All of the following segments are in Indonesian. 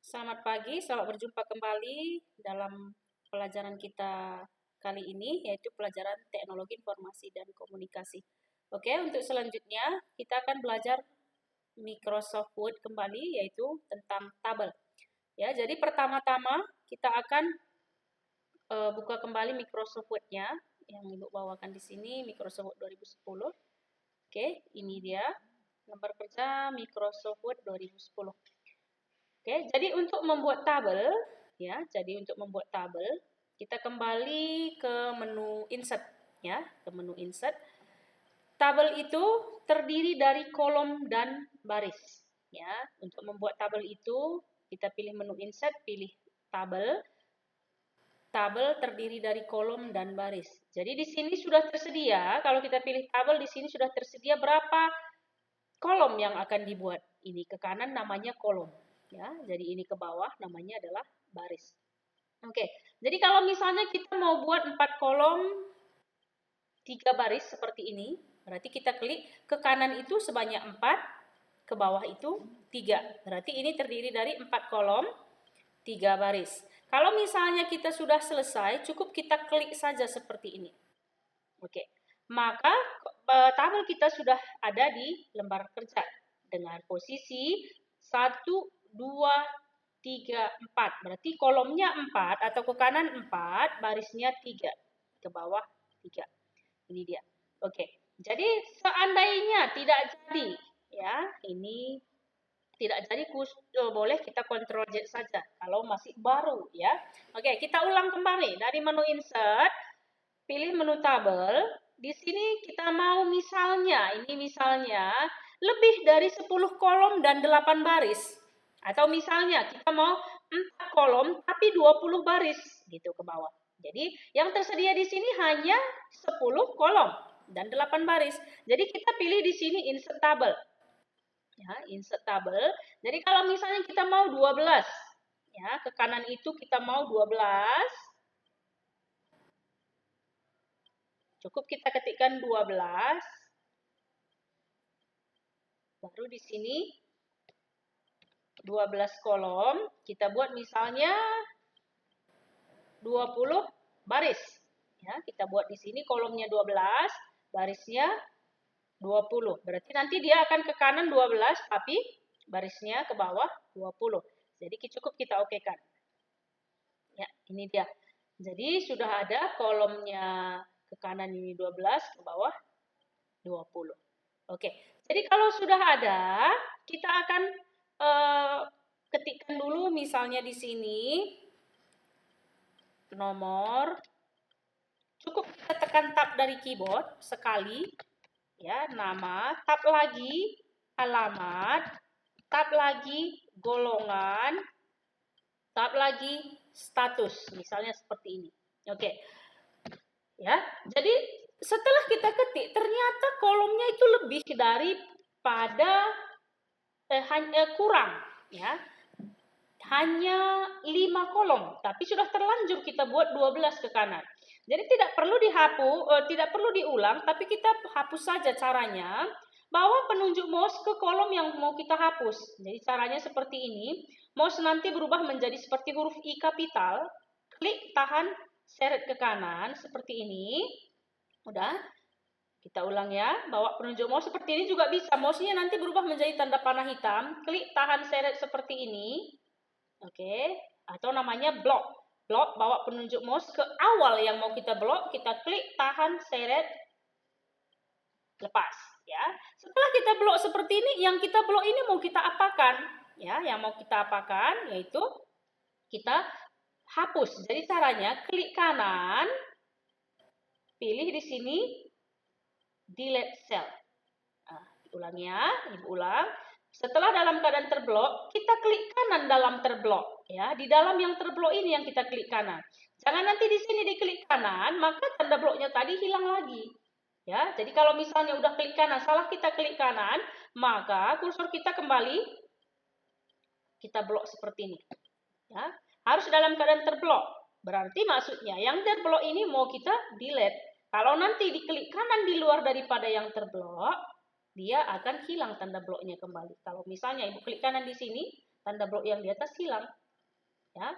Selamat pagi, selamat berjumpa kembali dalam pelajaran kita kali ini, yaitu pelajaran teknologi informasi dan komunikasi. Oke, untuk selanjutnya kita akan belajar Microsoft Word kembali, yaitu tentang tabel. Ya, jadi pertama-tama kita akan buka kembali Microsoft Word-nya yang Ibu bawakan di sini, Microsoft Word 2010. Oke, ini dia lembar kerja Microsoft Word 2010. Oke, jadi untuk membuat tabel, kita kembali ke menu insert, ya, ke menu insert. Tabel itu terdiri dari kolom dan baris, ya. Untuk membuat tabel itu, kita pilih menu insert, pilih tabel. Tabel terdiri dari kolom dan baris. Jadi di sini sudah tersedia, kalau kita pilih tabel di sini sudah tersedia berapa kolom yang akan dibuat. Ini ke kanan namanya kolom. Ya, jadi ini ke bawah namanya adalah baris. Oke, jadi kalau misalnya kita mau buat 4 kolom, 3 baris seperti ini, berarti kita klik ke kanan itu sebanyak 4, ke bawah itu 3. Berarti ini terdiri dari 4 kolom, 3 baris. Kalau misalnya kita sudah selesai, cukup kita klik saja seperti ini. Oke, maka tabel kita sudah ada di lembar kerja dengan posisi 1, 2, 3, 4. Berarti kolomnya 4 atau ke kanan 4, barisnya 3, ke bawah 3. Ini dia. Oke. Jadi seandainya tidak jadi, ya, ini tidak jadi, boleh kita Ctrl Z saja kalau masih baru, ya. Oke, kita ulang kembali dari menu insert, pilih menu tabel. Di sini kita mau misalnya, lebih dari 10 kolom dan 8 baris. Atau misalnya kita mau 4 kolom tapi 20 baris gitu ke bawah. Jadi yang tersedia di sini hanya 10 kolom dan 8 baris. Jadi kita pilih di sini insert tabel. Ya, insert tabel. Jadi kalau misalnya kita mau 12, ya, ke kanan itu kita mau 12. Cukup kita ketikkan 12. Baru di sini 12 kolom, kita buat misalnya 20 baris. Ya, kita buat di sini kolomnya 12, barisnya 20. Berarti nanti dia akan ke kanan 12, tapi barisnya ke bawah 20. Jadi cukup kita okekan. Ya, ini dia. Jadi sudah ada kolomnya ke kanan ini 12, ke bawah 20. Oke, jadi kalau sudah ada, kita akan ketikkan dulu misalnya di sini nomor, cukup kita tekan tab dari keyboard sekali, ya, nama, tab lagi alamat, tab lagi golongan, tab lagi status, misalnya seperti ini. Oke, ya, jadi setelah kita ketik ternyata kolomnya itu lebih daripada kurang, ya, hanya 5 kolom, tapi sudah terlanjur kita buat 12 ke kanan. Jadi tidak perlu tidak perlu diulang, tapi kita hapus saja caranya. Bawa penunjuk mouse ke kolom yang mau kita hapus. Jadi caranya seperti ini. Mouse nanti berubah menjadi seperti huruf I kapital. Klik, tahan, seret ke kanan seperti ini. Udah. Kita ulang ya. Bawa penunjuk mouse seperti ini juga bisa. Mouse-nya nanti berubah menjadi tanda panah hitam. Klik, tahan, seret seperti ini. Oke, atau namanya blok. Blok, bawa penunjuk mouse ke awal yang mau kita blok, kita klik, tahan, seret, lepas. Ya, setelah kita blok seperti ini, yang kita blok ini mau kita apakan? Ya, yang mau kita apakan yaitu kita hapus. Jadi caranya klik kanan, pilih di sini delete cell. Nah, ulang ya, Ibu ulang. Setelah dalam keadaan terblok, kita klik kanan dalam terblok. Ya, di dalam yang terblok ini yang kita klik kanan. Jangan nanti di sini diklik kanan, maka tanda bloknya tadi hilang lagi. Ya, jadi kalau misalnya udah klik kanan, salah kita klik kanan, maka kursor kita kembali kita blok seperti ini. Ya, harus dalam keadaan terblok. Berarti maksudnya yang terblok ini mau kita delete. Kalau nanti diklik kanan di luar daripada yang terblok, dia akan hilang tanda bloknya kembali. Kalau misalnya Ibu klik kanan di sini, tanda blok yang di atas hilang. Ya.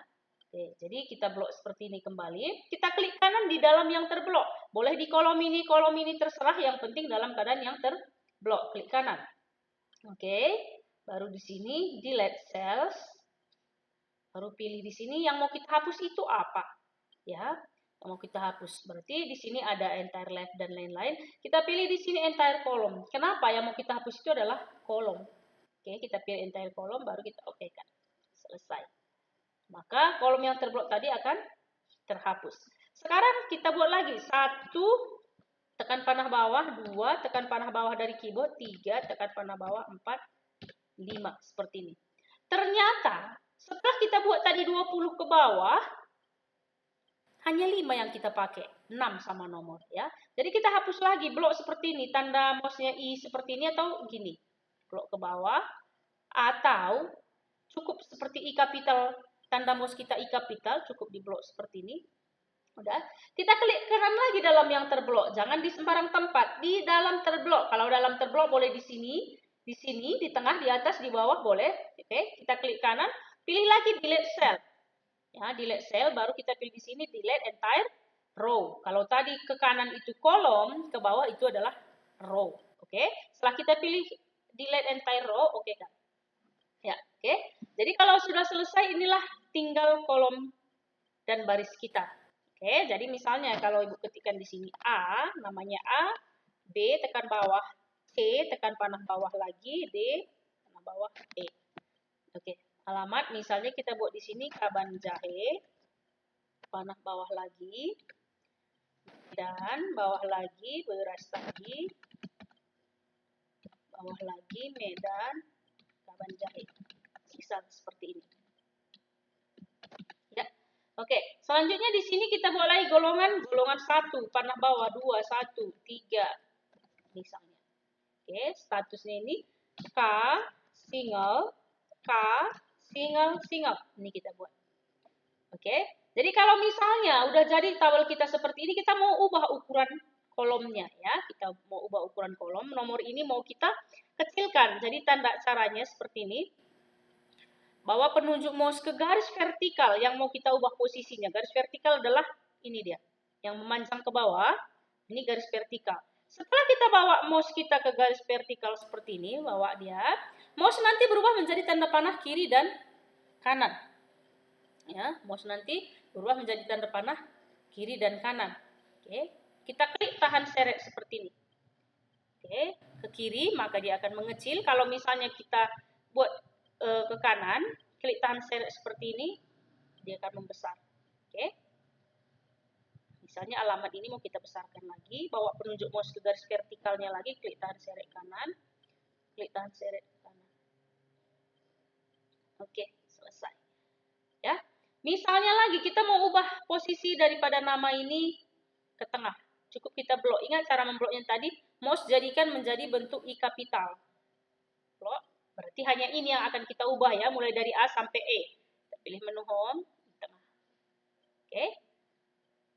Oke, jadi kita blok seperti ini kembali. Kita klik kanan di dalam yang terblok. Boleh di kolom ini terserah, yang penting dalam keadaan yang terblok. Klik kanan. Oke, baru di sini delete cells. Baru pilih di sini yang mau kita hapus itu apa? Ya, yang mau kita hapus. Berarti di sini ada entire left dan lain-lain. Kita pilih di sini entire column. Kenapa? Yang mau kita hapus itu adalah kolom. Oke, kita pilih entire column, baru kita oke kan. Selesai. Maka kolom yang terblok tadi akan terhapus. Sekarang kita buat lagi. 1, tekan panah bawah, 2, tekan panah bawah dari keyboard, 3, tekan panah bawah, 4, 5. Seperti ini. Ternyata setelah kita buat tadi 20 ke bawah, hanya 5 yang kita pakai. 6 sama nomor. Ya. Jadi kita hapus lagi blok seperti ini. Tanda mouse-nya I seperti ini atau gini. Blok ke bawah. Atau cukup seperti I kapital. Tanda mouse kita I kapital, cukup di blok seperti ini. Udah. Kita klik kanan lagi dalam yang terblok. Jangan di sembarang tempat. Di dalam terblok. Kalau dalam terblok boleh di sini, di tengah, di atas, di bawah boleh. Oke, kita klik kanan. Pilih lagi delete cell. Ya, delete cell. Baru kita pilih di sini delete entire row. Kalau tadi ke kanan itu kolom, ke bawah itu adalah row. Oke. Setelah kita pilih delete entire row, oke kan? Ya, oke. Jadi kalau sudah selesai, inilah tinggal kolom dan baris kita. Oke, jadi misalnya kalau Ibu ketikkan di sini A, namanya A, B, tekan bawah, C, tekan panah bawah lagi, D, panah bawah, E. Oke, alamat misalnya kita buat di sini Kaban Jahe, panah bawah lagi, dan bawah lagi, beras tadi, bawah lagi, Medan, Kaban Jahe. Sisa seperti ini. Ya. Oke, selanjutnya di sini kita buat lagi golongan 1, panah bawah 2, 1, 3 misalnya. Oke, statusnya ini K, single, K, single, single. Ini kita buat. Oke, jadi kalau misalnya udah jadi tabel kita seperti ini, kita mau ubah ukuran kolomnya ya. Kita mau ubah ukuran kolom, nomor ini mau kita kecilkan. Jadi tanda caranya seperti ini. Bawa penunjuk mouse ke garis vertikal yang mau kita ubah posisinya. Garis vertikal adalah ini dia. Yang memanjang ke bawah, ini garis vertikal. Setelah kita bawa mouse kita ke garis vertikal seperti ini, bawa dia, mouse nanti berubah menjadi tanda panah kiri dan kanan. Ya, mouse nanti berubah menjadi tanda panah kiri dan kanan. Oke, kita klik tahan seret seperti ini. Oke, ke kiri maka dia akan mengecil. Kalau misalnya kita buat ke kanan, klik tahan seret seperti ini, dia akan membesar. Oke. Misalnya alamat ini mau kita besarkan lagi, bawa penunjuk mouse ke garis vertikalnya lagi, klik tahan seret kanan, klik tahan seret kanan. Oke, selesai. Ya. Misalnya lagi kita mau ubah posisi daripada nama ini ke tengah. Cukup kita blok. Ingat cara membloknya tadi, mouse jadikan menjadi bentuk I kapital. Blok. Berarti hanya ini yang akan kita ubah ya, mulai dari A sampai E. Kita pilih menu home di tengah. Oke.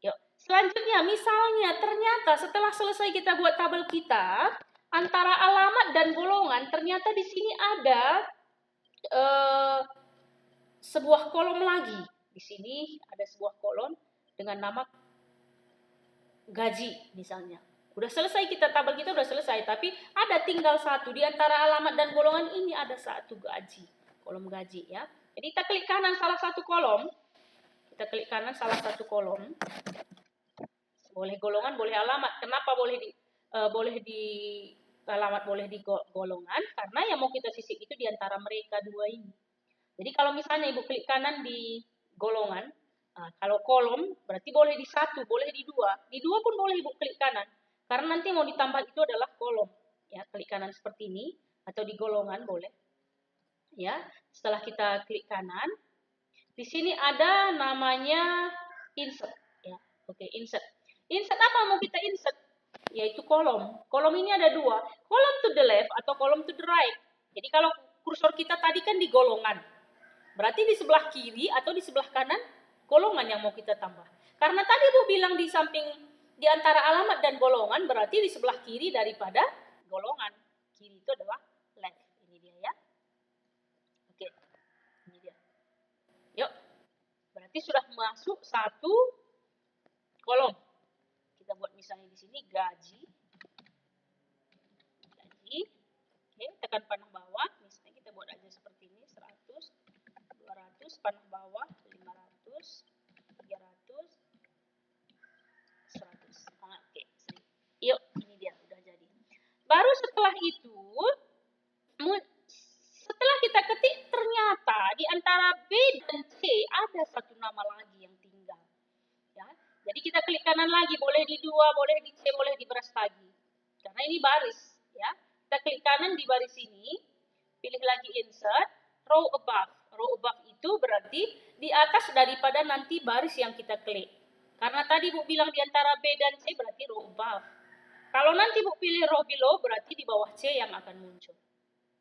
Yuk. Selanjutnya, misalnya ternyata setelah selesai kita buat tabel kita, antara alamat dan golongan, ternyata di sini ada sebuah kolom lagi. Di sini ada sebuah kolom dengan nama gaji misalnya. Udah selesai kita, tabel kita udah selesai, tapi ada tinggal satu di antara alamat dan golongan ini ada satu gaji, kolom gaji ya. Jadi kita klik kanan salah satu kolom, kita klik kanan salah satu kolom, boleh golongan, boleh alamat. Kenapa boleh di alamat, boleh di golongan? Karena yang mau kita sisip itu di antara mereka dua ini. Jadi kalau misalnya Ibu klik kanan di golongan, nah, kalau kolom berarti boleh di satu, boleh di dua pun boleh Ibu klik kanan. Karena nanti mau ditambah itu adalah kolom. Ya, klik kanan seperti ini atau di golongan boleh. Ya, setelah kita klik kanan, di sini ada namanya insert. Ya, oke, insert. Insert apa mau kita insert? Yaitu kolom. Kolom ini ada dua. Kolom to the left atau kolom to the right. Jadi kalau kursor kita tadi kan di golongan. Berarti di sebelah kiri atau di sebelah kanan golongan yang mau kita tambah. Karena tadi Bu bilang di samping di antara alamat dan golongan, berarti di sebelah kiri daripada golongan. Kiri itu adalah left. Ini dia ya. Oke. masuk satu kolom. Kita buat misalnya di sini gaji. Oke, tekan panah bawah. Misalnya kita buat aja seperti ini, 100, 200, panah bawah, 500, 300, 100. Oke, yuk, ini dia, udah jadi. Baru setelah itu, setelah kita ketik, ternyata di antara B dan C ada satu nama lagi yang tinggal. Ya, jadi kita klik kanan lagi, boleh di 2, boleh di C, boleh di baris lagi. Karena ini baris, ya. Kita klik kanan di baris ini, pilih lagi insert, row above. Row above itu berarti di atas daripada nanti baris yang kita klik. Karena tadi Bu bilang di antara B dan C berarti row above. Kalau nanti Bu pilih row below berarti di bawah C yang akan muncul.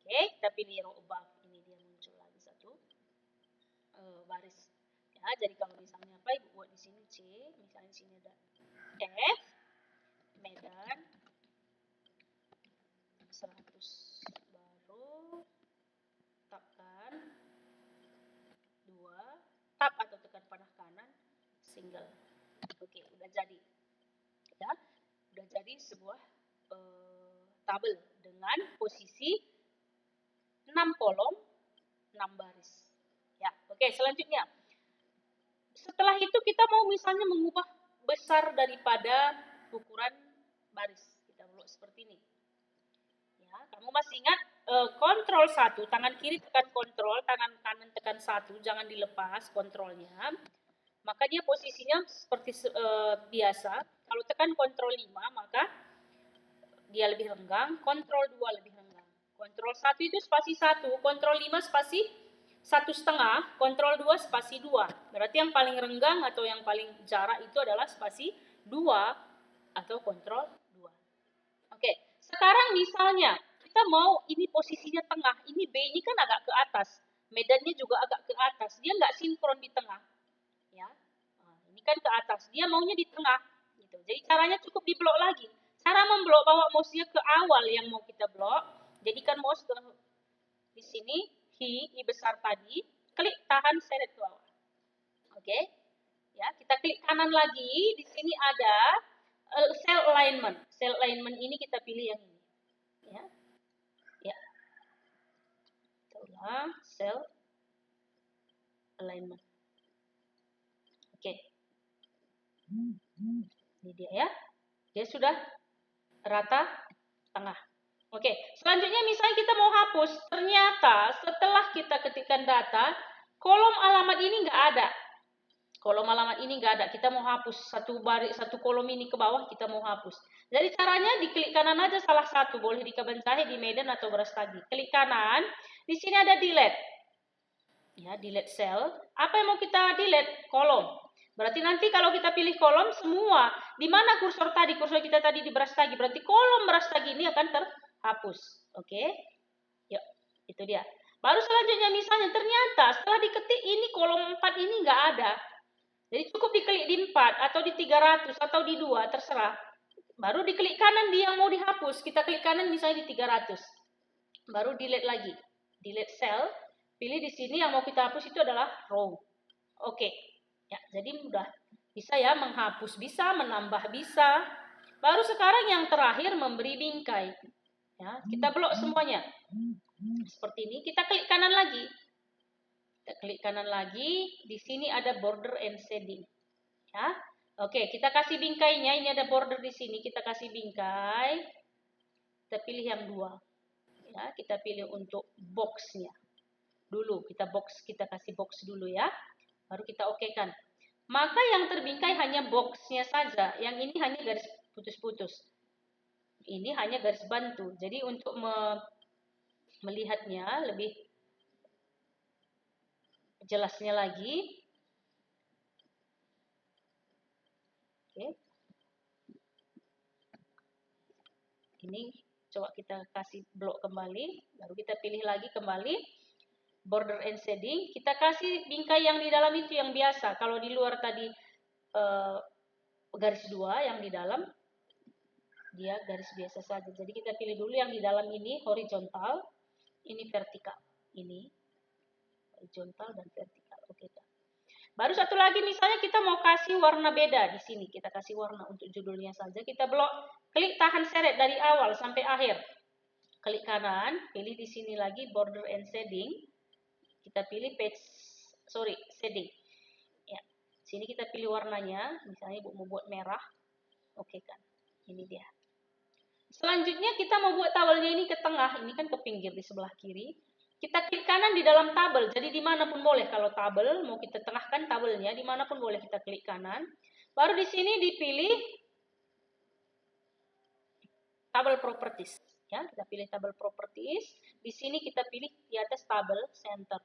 Oke, kita pilih row above. Ini dia muncul lagi satu baris. Ya, jadi kalau misalnya apa Ibu buat di sini C, misalnya di sini ada F, Medan, 100 baru, tapkan, 2, tap atau tekan panah kanan, single. Oke, udah jadi. Ya, udah jadi sebuah tabel dengan posisi 6 kolom, 6 baris. Ya, oke, selanjutnya. Setelah itu kita mau misalnya mengubah besar daripada ukuran baris. Kita buat seperti ini. Ya, kamu masih ingat kontrol 1, tangan kiri tekan kontrol, tangan kanan tekan 1, jangan dilepas kontrolnya. Maka dia posisinya seperti biasa. Kalau tekan kontrol 5, maka dia lebih renggang, kontrol 2 lebih renggang. Kontrol 1 itu spasi 1, kontrol 5 spasi 1,5, kontrol 2 spasi 2. Berarti yang paling renggang atau yang paling jarak itu adalah spasi 2 atau kontrol 2. Oke, sekarang misalnya kita mau ini posisinya tengah, ini B ini kan agak ke atas, medannya juga agak ke atas, dia nggak sinkron di tengah. Ya, ini kan ke atas, dia maunya di tengah. Gitu. Jadi caranya cukup diblok lagi. Cara memblok, bawa mouse-nya ke awal yang mau kita blok. Jadikan mouse ke di sini, I besar tadi, klik tahan seret ke bawah. Oke. Ya, kita klik kanan lagi, di sini ada cell alignment. Cell alignment ini kita pilih yang ini. Ya. Ya. Kita ulang, cell alignment. Oke. Ini dia ya. Dia sudah rata tengah. Oke, selanjutnya misalnya kita mau hapus, ternyata setelah kita ketikkan data, kolom alamat ini nggak ada. Kolom alamat ini nggak ada, kita mau hapus satu baris, satu kolom ini ke bawah, kita mau hapus. Jadi caranya diklik kanan aja salah satu, boleh di Kebencahe, di Medan atau Brastagi. Klik kanan, di sini ada delete. Ya, delete cell. Apa yang mau kita delete? Kolom. Berarti nanti kalau kita pilih kolom semua, di mana kursor tadi? Kursor kita tadi di Brastagi. Berarti kolom Brastagi ini akan terhapus. Oke? Yuk, itu dia. Baru selanjutnya misalnya ternyata setelah diketik ini kolom 4 ini nggak ada. Jadi cukup diklik di 4 atau di 300 atau di 2, terserah. Baru diklik kanan dia yang mau dihapus. Kita klik kanan misalnya di 300. Baru delete lagi. Delete cell. Pilih di sini yang mau kita hapus itu adalah row. Oke. Ya, jadi mudah. Bisa ya menghapus, bisa menambah, bisa. Baru sekarang yang terakhir memberi bingkai. Ya, kita blok semuanya. Seperti ini, kita klik kanan lagi. Kita klik kanan lagi, di sini ada border and shading. Ya. Oke, kita kasih bingkainya, ini ada border di sini, kita kasih bingkai. Kita pilih yang 2. Ya, kita pilih untuk boxnya. Dulu, kita kasih box dulu ya. Baru kita okekan. Maka yang terbingkai hanya boxnya saja. Yang ini hanya garis putus-putus. Ini hanya garis bantu. Jadi untuk melihatnya lebih jelasnya lagi. Oke. Ini coba kita kasih blok kembali. Baru kita pilih lagi kembali. Border and shading, kita kasih bingkai yang di dalam itu yang biasa. Kalau di luar tadi garis 2, yang di dalam dia garis biasa saja. Jadi kita pilih dulu yang di dalam ini horizontal, ini vertikal. Ini horizontal dan vertikal. Oke. Baru satu lagi misalnya kita mau kasih warna beda di sini. Kita kasih warna untuk judulnya saja. Kita blok, klik tahan seret dari awal sampai akhir. Klik kanan, pilih di sini lagi border and shading. Kita pilih shading. Ya. Sini kita pilih warnanya, misalnya Ibu mau buat merah. Oke kan. Ini dia. Selanjutnya kita mau buat tabelnya ini ke tengah, ini kan ke pinggir di sebelah kiri. Kita klik kanan di dalam tabel, jadi dimanapun boleh. Kalau tabel mau kita tengahkan tabelnya, dimanapun boleh kita klik kanan. Baru di sini dipilih tabel properties. Ya, kita pilih tabel properties. Di sini kita pilih di atas tabel center.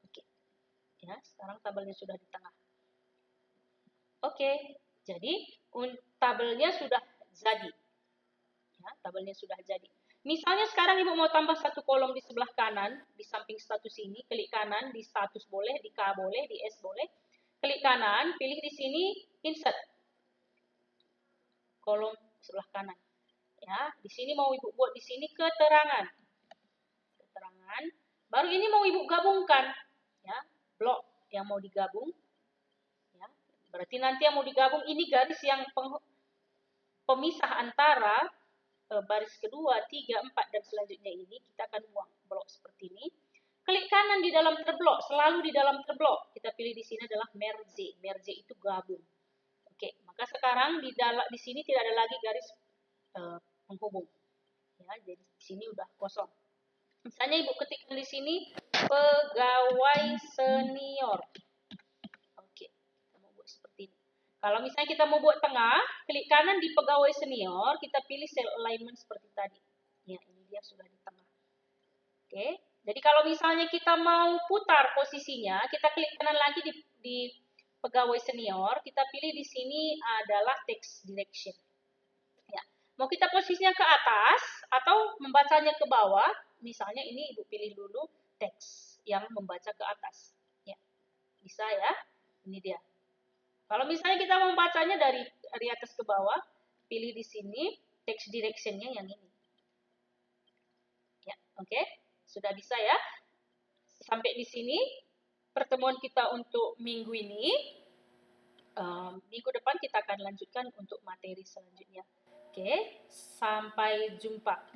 Oke, ya sekarang tabelnya sudah di tengah. Oke, jadi tabelnya sudah jadi. Ya, tabelnya sudah jadi. Misalnya sekarang Ibu mau tambah satu kolom di sebelah kanan, di samping status ini, klik kanan, di status boleh, di K boleh, di S boleh. Klik kanan, pilih di sini insert. Kolom sebelah kanan. Ya, di sini mau Ibu buat di sini keterangan. Keterangan. Baru ini mau Ibu gabungkan, ya, blok yang mau digabung. Ya, berarti nanti yang mau digabung ini garis yang pemisah antara baris kedua, 3, 4, dan selanjutnya ini kita akan buang blok seperti ini. Klik kanan di dalam terblok, selalu di dalam terblok. Kita pilih di sini adalah merge. Merge itu gabung. Oke, maka sekarang di sini tidak ada lagi garis penghubung. Ya, jadi di sini udah kosong. Misalnya Ibu ketikkan di sini pegawai senior. Oke, kita mau buat seperti ini. Kalau misalnya kita mau buat tengah, klik kanan di pegawai senior, kita pilih cell alignment seperti tadi. Ya, ini dia sudah di tengah. Oke, jadi kalau misalnya kita mau putar posisinya, kita klik kanan lagi di pegawai senior, kita pilih di sini adalah text direction. Ya, mau kita posisinya ke atas atau membacanya ke bawah, misalnya ini Ibu pilih dulu teks yang membaca ke atas. Ya, bisa ya, ini dia. Kalau misalnya kita membacanya dari atas ke bawah, pilih di sini text direction-nya yang ini. Ya, oke. Sudah bisa ya. Sampai di sini pertemuan kita untuk minggu ini. Minggu depan kita akan lanjutkan untuk materi selanjutnya. Oke, sampai jumpa.